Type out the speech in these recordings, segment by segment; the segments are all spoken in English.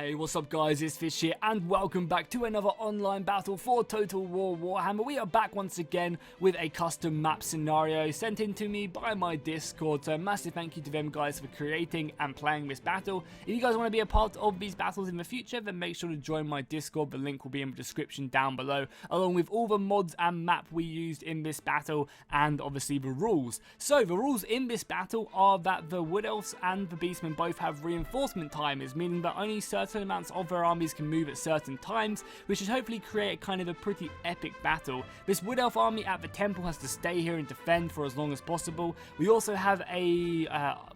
Hey, what's up guys, it's Fish here and welcome back to another online battle for Total War Warhammer. We are back once again with a custom map scenario sent in to me by my Discord, so massive thank you to them guys for creating and playing this battle. If you guys want to be a part of these battles in the future, then make sure to join my Discord. The link will be in the description down below, along with all the mods and map we used in this battle and obviously the rules. So the rules in this battle are that the Wood Elves and the Beastmen both have reinforcement timers, meaning that only certain amounts of their armies can move at certain times, which should hopefully create kind of a pretty epic battle. This Wood Elf army at the temple has to stay here and defend for as long as possible. We also have a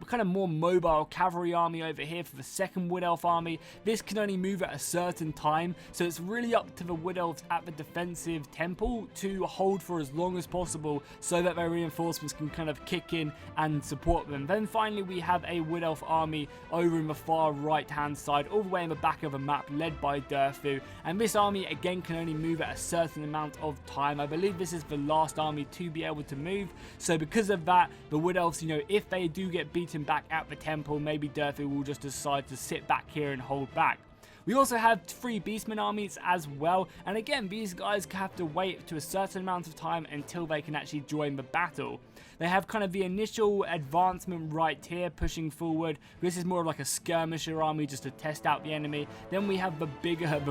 kind of more mobile cavalry army over here for the second Wood Elf army. This can only move at a certain time, so it's really up to the Wood Elves at the defensive temple to hold for as long as possible so that their reinforcements can kind of kick in and support them. Then finally we have a Wood Elf army over in the far right hand side, all the way in the back of the map, led by Durthu, and this army again can only move at a certain amount of time. I believe this is the last army to be able to move, so because of that, the Wood Elves, you know, if they do get beaten back at the temple, maybe Durthu will just decide to sit back here and hold back. We also have 3 Beastmen armies as well, and again these guys have to wait to a certain amount of time until they can actually join the battle. They have kind of the initial advancement right here pushing forward. This is more of like a skirmisher army just to test out the enemy. Then we have the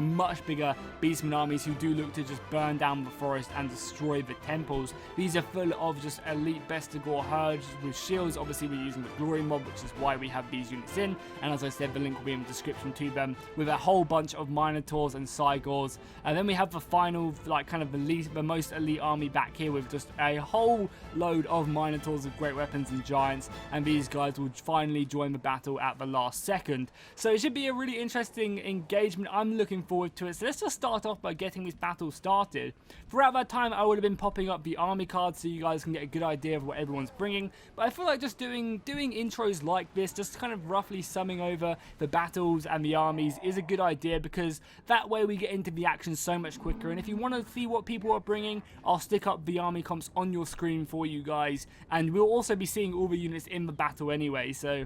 much bigger Beastmen armies who do look to just burn down the forest and destroy the temples. These are full of just elite bestigor herds with shields. Obviously we're using the glory mob, which is why we have these units in, and as I said, the link will be in the description to them, with a whole bunch of minotaurs and cygors. And then we have the final, like, kind of the most elite army back here with just a whole load of minotaurs with great weapons and giants, and these guys will finally join the battle at the last second. So it should be a really interesting engagement. I'm looking forward to it. So let's just start off by getting this battle started. Throughout that time I would have been popping up the army cards so you guys can get a good idea of what everyone's bringing, but I feel like just doing intros like this, just kind of roughly summing over the battles and the armies, is a good idea, because that way we get into the action so much quicker. And if you want to see what people are bringing, I'll stick up the army comps on your screen for you guys, and we'll also be seeing all the units in the battle anyway, so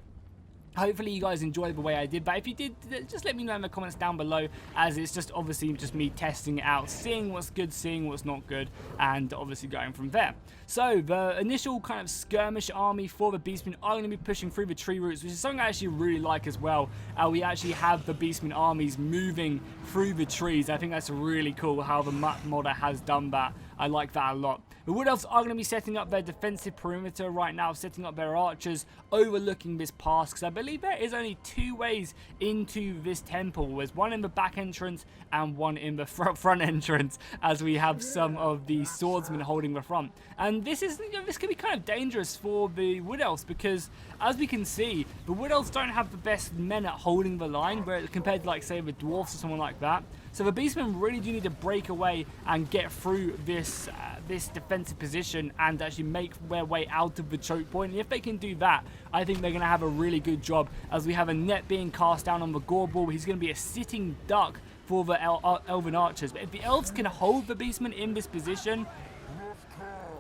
hopefully you guys enjoyed the way I did. But if you did, just let me know in the comments down below, as it's just obviously just me testing it out, seeing what's good, seeing what's not good, and obviously going from there. So the initial kind of skirmish army for the Beastmen are going to be pushing through the tree roots, which is something I actually really like as well. We actually have the Beastmen armies moving through the trees. I think that's really cool how the map modder has done that. I like that a lot. The Wood Elves are going to be setting up their defensive perimeter right now, setting up their archers overlooking this pass, because I believe there is only 2 ways into this temple. There's one in the back entrance and one in the front entrance, as we have some of the swordsmen holding the front. And this is, you know, this can be kind of dangerous for the Wood Elves, because as we can see, the Wood Elves don't have the best men at holding the line, compared to, like, say, the dwarfs or someone like that. So the Beastmen really do need to break away and get through this defensive position and actually make their way out of the choke point. And if they can do that, I think they're going to have a really good job, as we have a net being cast down on the Gorbel. He's going to be a sitting duck for the elven archers. But if the elves can hold the Beastmen in this position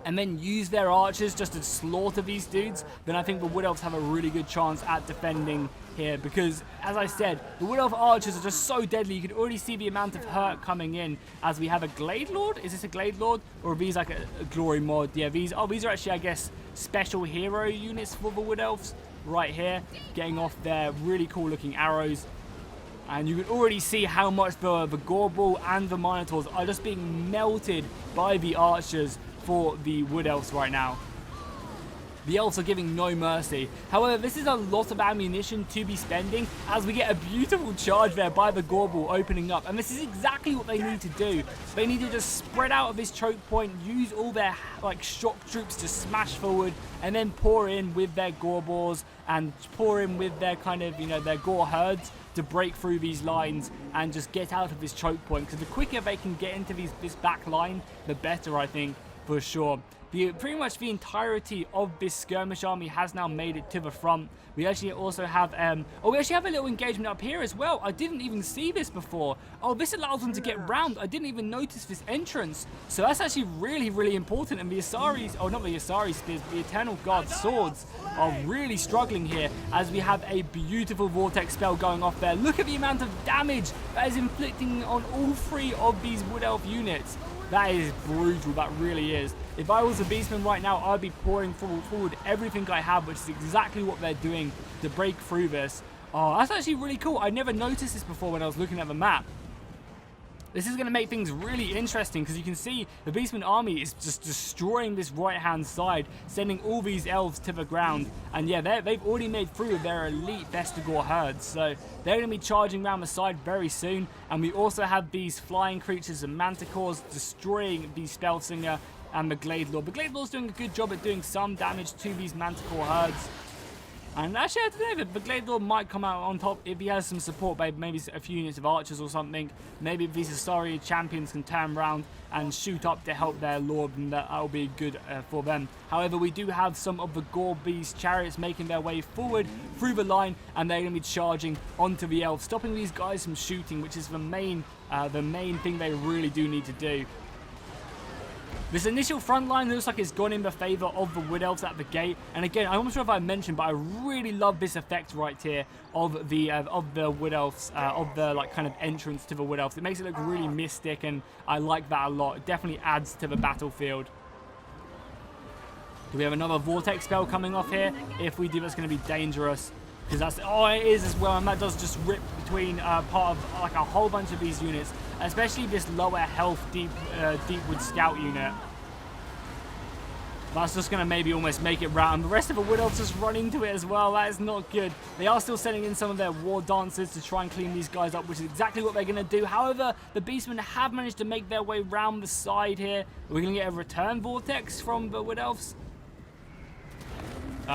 and then use their archers just to slaughter these dudes, then I think the Wood Elves have a really good chance at defending here, because as I said, the Wood Elf archers are just so deadly. You can already see the amount of hurt coming in, as we have a Glade Lord. Is this a Glade Lord, or are these like a glory mod? Yeah, these are actually, I guess, special hero units for the Wood Elves right here, getting off their really cool looking arrows. And you can already see how much the Gorbel and the Minotaurs are just being melted by the archers for the Wood Elves right now. The Elves are giving no mercy. However, this is a lot of ammunition to be spending, as we get a beautiful charge there by the Gorbel opening up. And this is exactly what they need to do. They need to just spread out of this choke point, use all their, like, shock troops to smash forward, and then pour in with their Gorbels and pour in with their kind of, you know, their Gore herds to break through these lines and just get out of this choke point. Because the quicker they can get into this back line, the better, I think, for sure. Pretty much the entirety of this skirmish army has now made it to the front. We actually also have, we actually have a little engagement up here as well. I didn't even see this before. Oh, this allows them to get round. I didn't even notice this entrance. So that's actually really, really important. And the Asaris, oh, not the Asari spears, the Eternal Guard swords are really struggling here as we have a beautiful vortex spell going off there. Look at the amount of damage that is inflicting on all 3 of these Wood Elf units. That is brutal, that really is. If I was a Beastman right now, I'd be pouring forward everything I have, which is exactly what they're doing to break through this. Oh, that's actually really cool. I never noticed this before when I was looking at the map. This is going to make things really interesting because you can see the Beastman army is just destroying this right-hand side, sending all these elves to the ground. And yeah, they've already made through with their elite bestigor herds, so they're going to be charging around the side very soon. And we also have these flying creatures and manticores destroying the Spellsinger and the Glade Lord. The Glade Lord's doing a good job at doing some damage to these manticore herds. And actually, I don't know, the Glade Lord might come out on top if he has some support by maybe a few units of archers or something. Maybe if these Asari champions can turn around and shoot up to help their lord, and that'll be good for them. However, we do have some of the Gore Beast chariots making their way forward through the line, and they're going to be charging onto the elves, stopping these guys from shooting, which is the main thing they really do need to do. This initial front line looks like it's gone in the favor of the Wood Elves at the gate. And again, I'm not sure if I mentioned, but I really love this effect right here of the Wood Elves, of the like kind of entrance to the Wood Elves. It makes it look really mystic, and I like that a lot. It definitely adds to the battlefield. Do we have another vortex spell coming off here? If we do, that's going to be dangerous. Because that's, oh, it is as well, and that does just rip between part of like a whole bunch of these units, especially this lower health Deepwood Scout unit. That's just going to maybe almost make it round. The rest of the Wood Elves just run into it as well. That is not good. They are still sending in some of their War Dancers to try and clean these guys up, which is exactly what they're going to do. However, the Beastmen have managed to make their way round the side here. We're going to get a return vortex from the Wood Elves.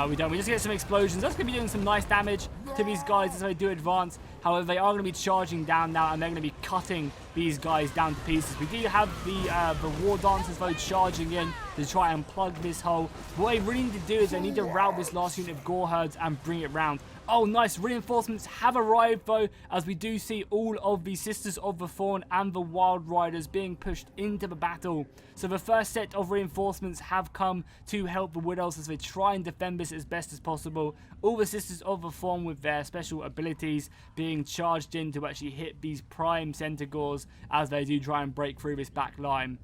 We don't. We just get some explosions. That's going to be doing some nice damage to these guys as they do advance. However, they are going to be charging down now, and they're going to be cutting these guys down to pieces. We do have the War Dancers though charging in to try and plug this hole. What they really need to do is they need to rout this last unit of Gore herds and bring it round. Oh, nice. Reinforcements have arrived, though, as we do see all of the Sisters of the Thorn and the Wild Riders being pushed into the battle. So the first set of reinforcements have come to help the Wood Elves as they try and defend this as best as possible. All the Sisters of the Thorn with their special abilities being charged in to actually hit these prime Centaurs as they do try and break through this back line.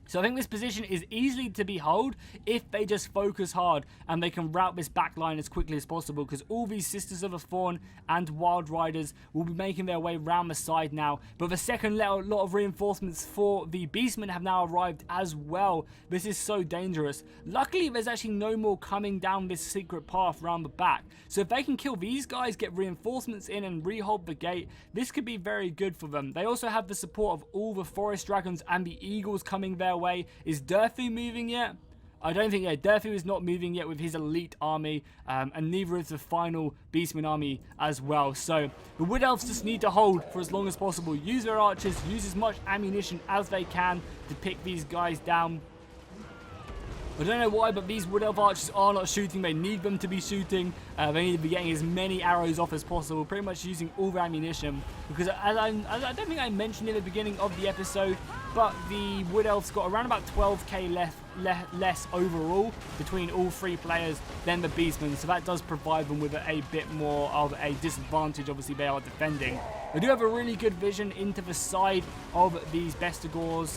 So I think this position is easily to be held if they just focus hard and they can rout this back line as quickly as possible, because all these Sisters of the Thorn and Wild Riders will be making their way round the side now. But the second lot of reinforcements for the Beastmen have now arrived as well. This is so dangerous. Luckily, there's actually no more coming down this secret path round the back. So if they can kill these guys, get reinforcements in and rehold the gate, this could be very good for them. They also have the support of all the Forest Dragons and the Eagles coming their way. Is Durthu moving yet? I don't think, yeah, Durthu is not moving yet with his elite army, and neither is the final Beastman army as well. So the Wood Elves just need to hold for as long as possible. Use their archers, use as much ammunition as they can to pick these guys down. I don't know why, but these Wood Elf archers are not shooting. They need them to be shooting. They need to be getting as many arrows off as possible, pretty much using all their ammunition. Because as I don't think I mentioned in the beginning of the episode, but the Wood Elves got around about 12k less overall between all 3 players than the Beastmen. So that does provide them with a bit more of a disadvantage. Obviously, they are defending. They do have a really good vision into the side of these bestigors.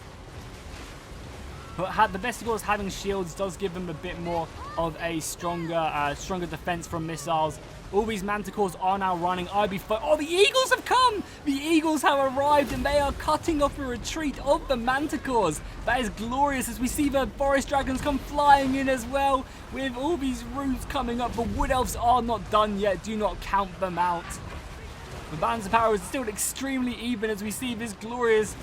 But the bestigors having shields does give them a bit more of a stronger defense from missiles. All these manticores are now running. Oh, the Eagles have come! The Eagles have arrived, and they are cutting off the retreat of the manticores. That is glorious as we see the Forest Dragons come flying in as well. With all these routes coming up, the Wood Elves are not done yet. Do not count them out. The balance of power is still extremely even as we see this glorious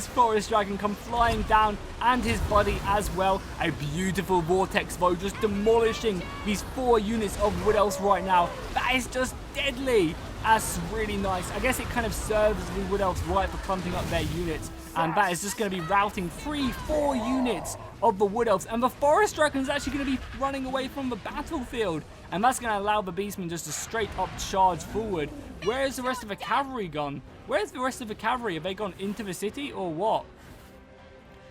Forest Dragon come flying down, and his buddy as well. A beautiful vortex though, just demolishing these 4 units of Wood Elves right now. That is just deadly. That's really nice. I guess it kind of serves the Wood Elves right for clumping up their units, and that is just going to be routing 3-4 units of the Wood Elves, and the Forest Dragon is actually going to be running away from the battlefield, and that's going to allow the Beastmen just to straight up charge forward. Where is the rest of the cavalry gone? Where's the rest of the cavalry? Have they gone into the city or what?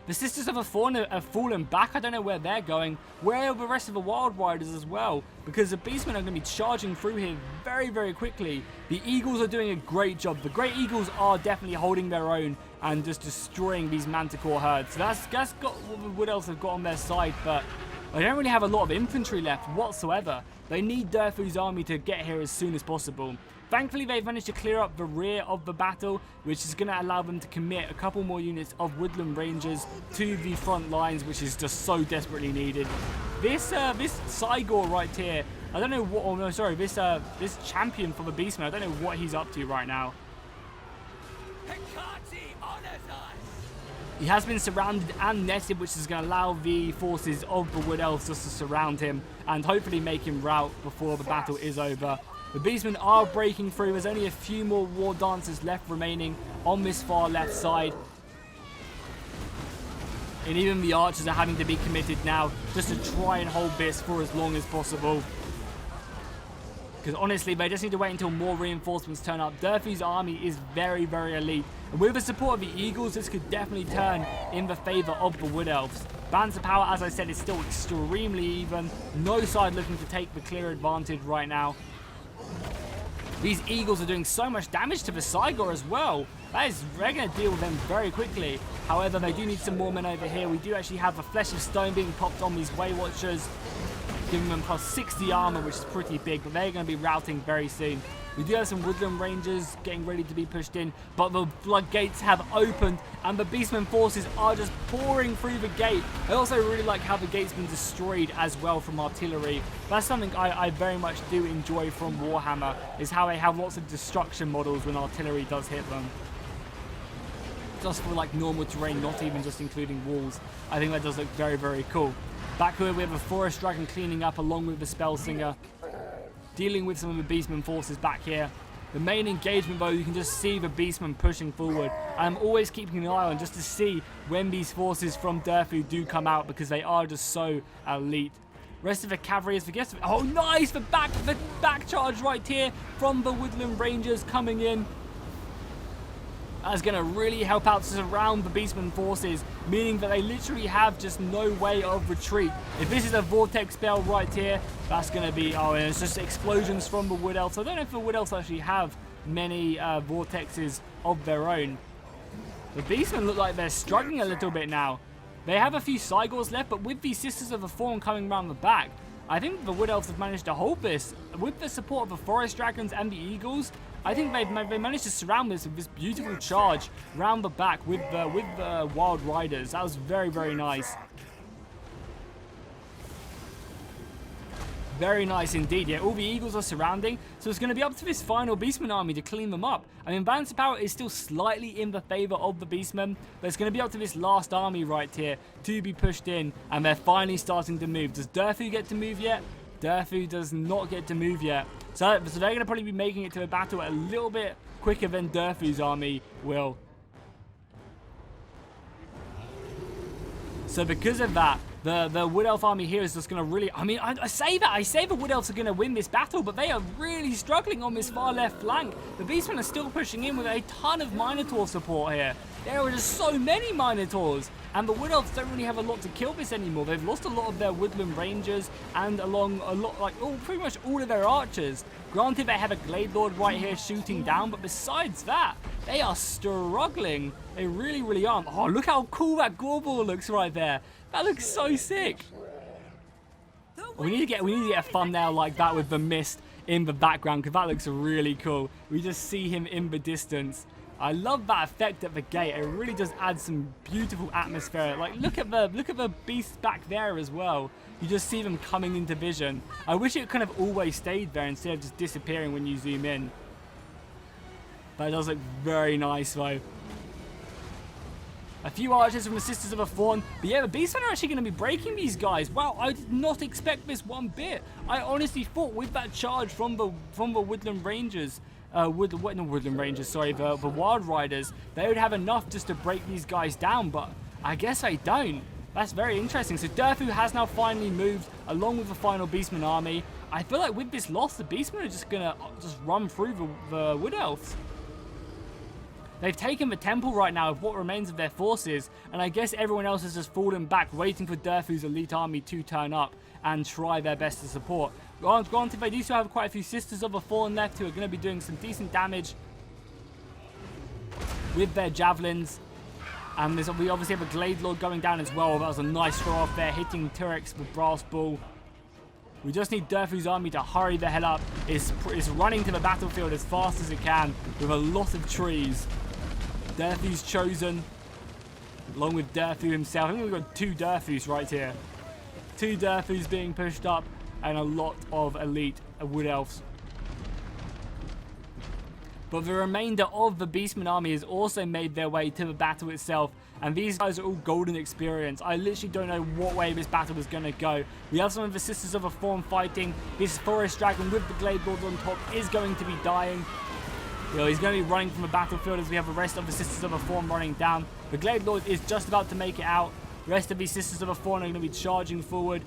The Sisters of the Fawn have fallen back. I don't know where they're going. Where are the rest of the Wild Riders as well? Because the Beastmen are going to be charging through here very, very quickly. The Eagles are doing a great job. The Great Eagles are definitely holding their own and just destroying these Manticore herds. So that's got what the Wood Elves have got on their side, but they don't really have a lot of infantry left whatsoever. They need Durthu's army to get here as soon as possible. Thankfully, they've managed to clear up the rear of the battle, which is going to allow them to commit a couple more units of Woodland Rangers to the front lines, which is just so desperately needed. This Cygor right here, I don't know what, oh no, sorry, this champion for the Beastmen, I don't know what he's up to right now. He has been surrounded and netted, which is going to allow the forces of the Wood Elves just to surround him and hopefully make him rout before the battle is over. The Beastmen are breaking through. There's only a few more War Dancers left remaining on this far left side. And even the archers are having to be committed now just to try and hold this for as long as possible. Because honestly, they just need to wait until more reinforcements turn up. Durthu's army is very, very elite. And with the support of the Eagles, this could definitely turn in the favour of the Wood Elves. Balance of power, as I said, is still extremely even. No side looking to take the clear advantage right now. These Eagles are doing so much damage to the Cygor as well. They're going to deal with them very quickly. However, they do need some more men over here. We do actually have the Flesh of Stone being popped on these Way Watchers, giving them plus 60 armor, which is pretty big, but they're going to be routing very soon. We do have some Woodland Rangers getting ready to be pushed in, but the floodgates have opened, and the Beastmen forces are just pouring through the gate. I also really like how the gate's been destroyed as well from artillery. That's something I very much do enjoy from Warhammer, is how they have lots of destruction models when artillery does hit them. Just for like normal terrain, not even just including walls. I think that does look very, very cool. Back here we have a Forest Dragon cleaning up along with the Spellsinger, dealing with some of the Beastmen forces back here. The main engagement though, you can just see the Beastmen pushing forward. I'm always keeping an eye on just to see when these forces from Durthu do come out, because they are just so elite. Rest of the cavalry is the guest. Oh nice, the back charge right here from the Woodland Rangers coming in. That's going to really help out to surround the Beastmen forces, meaning that they literally have just no way of retreat. If this is a vortex spell right here, that's going to be, oh, and it's just explosions from the Wood Elves. I don't know if the Wood Elves actually have many vortexes of their own. The Beastmen look like they're struggling a little bit now. They have a few Cygors left, but with these Sisters of the Fawn coming around the back, I think the Wood Elves have managed to hold this. With the support of the Forest Dragons and the Eagles, I think they managed to surround this with this beautiful charge round the back with the Wild Riders. That was very, very nice. Very nice indeed. Yeah, all the Eagles are surrounding, so it's going to be up to this final Beastman army to clean them up. I mean, balance of power is still slightly in the favour of the Beastmen, but it's going to be up to this last army right here to be pushed in, and they're finally starting to move. Does Durthu get to move yet? Durthu does not get to move yet. So they're going to probably be making it to a battle a little bit quicker than Durthu's army will. So because of that, the Wood Elf army here is just going to really... I mean, I say the Wood Elves are going to win this battle, but they are really struggling on this far left flank. The Beastmen are still pushing in with a ton of Minotaur support here. There are just so many Minotaurs, and the Wood Elves don't really have a lot to kill this anymore. They've lost a lot of their Woodland Rangers and pretty much all of their archers. Granted, they have a Glade Lord right here shooting down, but besides that, they are struggling. They really, really are. Oh, look how cool that Gorball looks right there. That looks so sick. We need to get a thumbnail like that with the mist in the background, because that looks really cool. We just see him in the distance. I love that effect at the gate. It really does add some beautiful atmosphere. Like, look at the beasts back there as well. You just see them coming into vision. I wish it kind of always stayed there instead of just disappearing when you zoom in. That does look very nice though. A few archers from the Sisters of a Fawn. But yeah, the Beastmen are actually going to be breaking these guys. Wow, I did not expect this one bit. I honestly thought with that charge from the Woodland Rangers, not Woodland Rangers, sorry, the Wild Riders, they would have enough just to break these guys down, but I guess they don't. That's very interesting. So Durthu has now finally moved along with the final Beastman army. I feel like with this loss, the Beastmen are just going to just run through the Wood Elves. They've taken the temple right now of what remains of their forces, and I guess everyone else has just fallen back, waiting for Durthu's elite army to turn up and try their best to support. Granted, they do still have quite a few Sisters of the Fallen left who are going to be doing some decent damage with their javelins. And we obviously have a Glade Lord going down as well. That was a nice throw off there, hitting Tyrex with Brass Ball. We just need Durthu's army to hurry the hell up. It's running to the battlefield as fast as it can with a lot of trees. Durthu's chosen, along with Durthu himself. I think we've got 2 Durthus right here. 2 Durthus being pushed up and a lot of elite Wood Elves. But the remainder of the Beastman army has also made their way to the battle itself. And these guys are all golden experience. I literally don't know what way this battle is going to go. We have some of the Sisters of the Fallen fighting. This Forest Dragon with the Glade Lord on top is going to be dying. You know, he's going to be running from the battlefield as we have the rest of the Sisters of the Fallen running down. The Glade Lord is just about to make it out. The rest of these Sisters of the Fallen are going to be charging forward,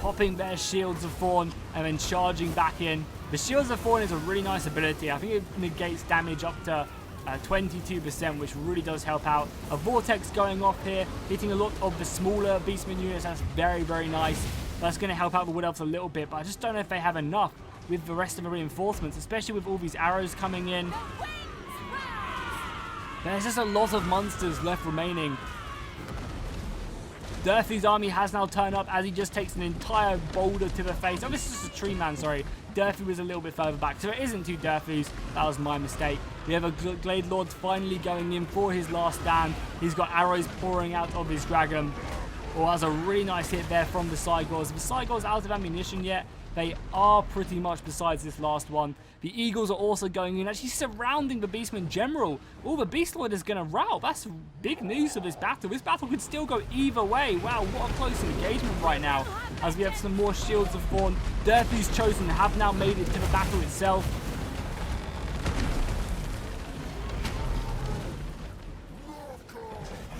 popping their Shields of Thorn and then charging back in. The Shields of Thorn is a really nice ability. I think it negates damage up to 22%, which really does help out. A Vortex going off here, hitting a lot of the smaller Beastman units. That's very, very nice. That's going to help out the Wood Elves a little bit, but I just don't know if they have enough with the rest of the reinforcements, especially with all these arrows coming in. There's just a lot of monsters left remaining. Durthu's army has now turned up as he just takes an entire boulder to the face. Oh, this is just a tree man, sorry. Durthu was a little bit further back, so it isn't 2 Durthus. That was my mistake. We have a Glade Lord finally going in for his last stand. He's got arrows pouring out of his dragon. Oh, that's a really nice hit there from the cygors. The cygors out of ammunition yet? They are pretty much besides this last one. The Eagles are also going in, actually surrounding the Beastman General. Oh, the Beast Lord is going to rout. That's big news for this battle. This battle could still go either way. Wow, what a close engagement right now. As we have some more Shields of Thorn. Durthu's chosen have now made it to the battle itself.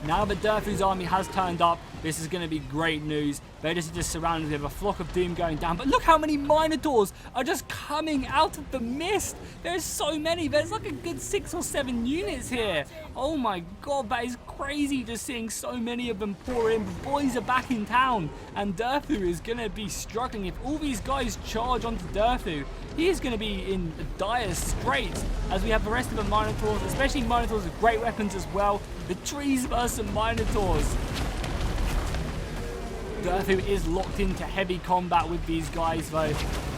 Now that Durthu's army has turned up, this is going to be great news. They're just surrounded with a flock of doom going down. But look how many Minotaurs are just coming out of the mist. There's so many. There's like a good 6 or 7 units here. Oh my god, that is crazy just seeing so many of them pour in. The boys are back in town. And Durthu is going to be struggling. If all these guys charge onto Durthu, he is going to be in dire straits. As we have the rest of the Minotaurs, especially Minotaurs with great weapons as well. The trees versus Minotaurs. Durthu is locked into heavy combat with these guys though.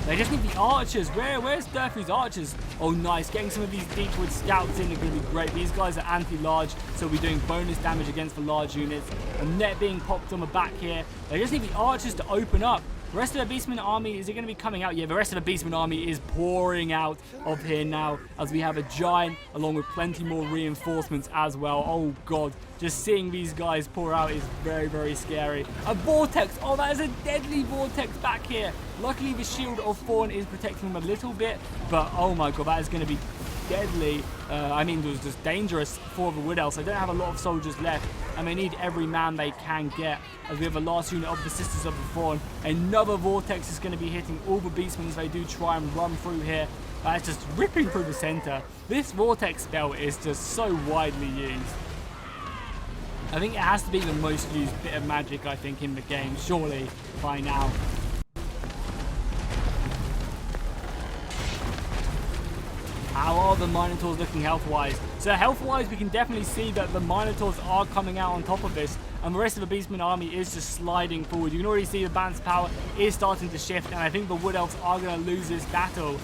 They just need the archers. Where's Durthu's archers? Oh nice, getting some of these Deepwood scouts in are going to be great. These guys are anti-large, so we're doing bonus damage against the large units. A net being popped on the back here. They just need the archers to open up. The rest of the Beastman army, is it going to be coming out? Yeah, the rest of the Beastman army is pouring out of here now as we have a giant along with plenty more reinforcements as well. Oh god, just seeing these guys pour out is very, very scary. A Vortex, oh that is a deadly Vortex back here. Luckily the Shield of Thorn is protecting them a little bit, but oh my god, that is going to be deadly. I mean, it was just dangerous for the Wood Elves. They don't have a lot of soldiers left, and they need every man they can get. As we have the last unit of the Sisters of the Fallen. Another Vortex is going to be hitting all the Beastmen as they do try and run through here. It's just ripping through the center. This Vortex spell is just so widely used. I think it has to be the most used bit of magic, I think, in the game, surely, by now. How are the Minotaurs looking health-wise? So health-wise, we can definitely see that the Minotaurs are coming out on top of this, and the rest of the Beastman army is just sliding forward. You can already see the balance power is starting to shift, and I think the Wood Elves are going to lose this battle.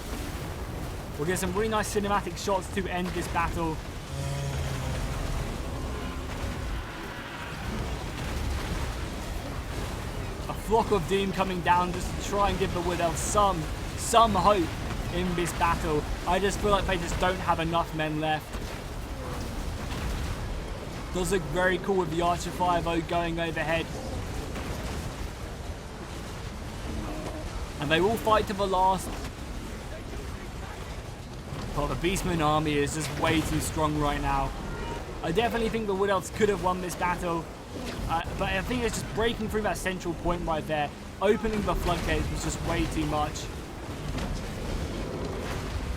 We'll get some really nice cinematic shots to end this battle. A flock of doom coming down just to try and give the Wood Elves some hope in this battle. I just feel like they just don't have enough men left. Does look very cool with the Archer Fire though going overhead. And they will fight to the last. But the Beastman army is just way too strong right now. I definitely think the Wood Elves could have won this battle. But I think it's just breaking through that central point right there. Opening the floodgates was just way too much.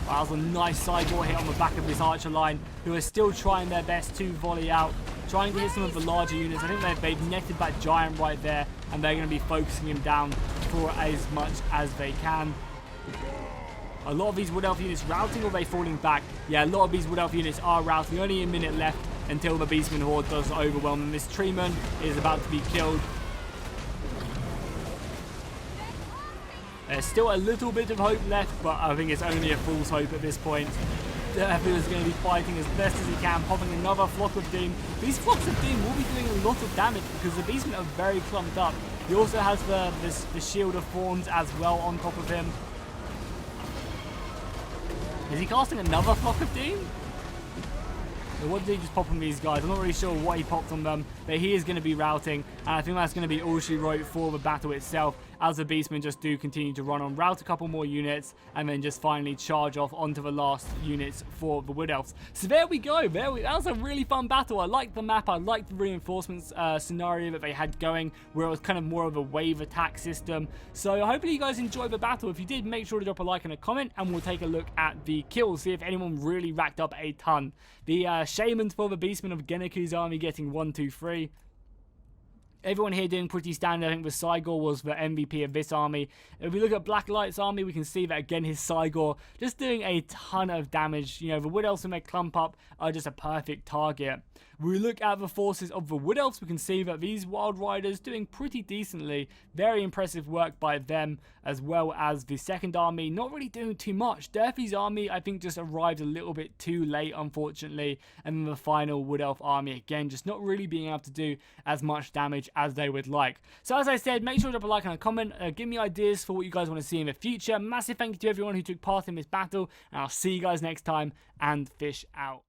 Wow, that was a nice cygor hit on the back of this archer line, who are still trying their best to volley out, trying to hit some of the larger units. I think they've netted that giant right there, and they're going to be focusing him down for as much as they can. A lot of these Wood Elf units routing, or are they falling back? Yeah, a lot of these Wood Elf units are routing. Only a minute left until the Beastmen horde does overwhelm them. This treeman is about to be killed. There's still a little bit of hope left, but I think it's only a fool's hope at this point. Durthu is going to be fighting as best as he can, popping another Flock of Doom. These Flocks of Doom will be doing a lot of damage because the Beastmen are very clumped up. He also has the Shield of Thorns as well on top of him. Is he casting another Flock of Doom? Or what did he just pop on these guys? I'm not really sure what he popped on them, but he is going to be routing, and I think that's going to be all she wrote for the battle itself, as the Beastmen just do continue to run on, route a couple more units, and then just finally charge off onto the last units for the Wood Elves. So there we go. That was a really fun battle. I liked the map. I liked the reinforcements scenario that they had going, where it was kind of more of a wave attack system. So hopefully you guys enjoyed the battle. If you did, make sure to drop a like and a comment, and we'll take a look at the kills, see if anyone really racked up a ton. The Shamans for the Beastmen of Geneku's army getting 1, 2, 3. Everyone here doing pretty standard. I think the Cygor was the MVP of this army. If we look at Blacklight's army, we can see that again his Cygor just doing a ton of damage. You know, the Wood Elves when they clump up are just a perfect target. When we look at the forces of the Wood Elves, we can see that these Wild Riders doing pretty decently. Very impressive work by them, as well as the second army not really doing too much. Durthu's army, I think, just arrived a little bit too late, unfortunately. And then the final Wood Elf army, again, just not really being able to do as much damage as they would like. So as I said, make sure to drop a like and a comment. Give me ideas for what you guys want to see in the future. Massive thank you to everyone who took part in this battle, and I'll see you guys next time, and fish out.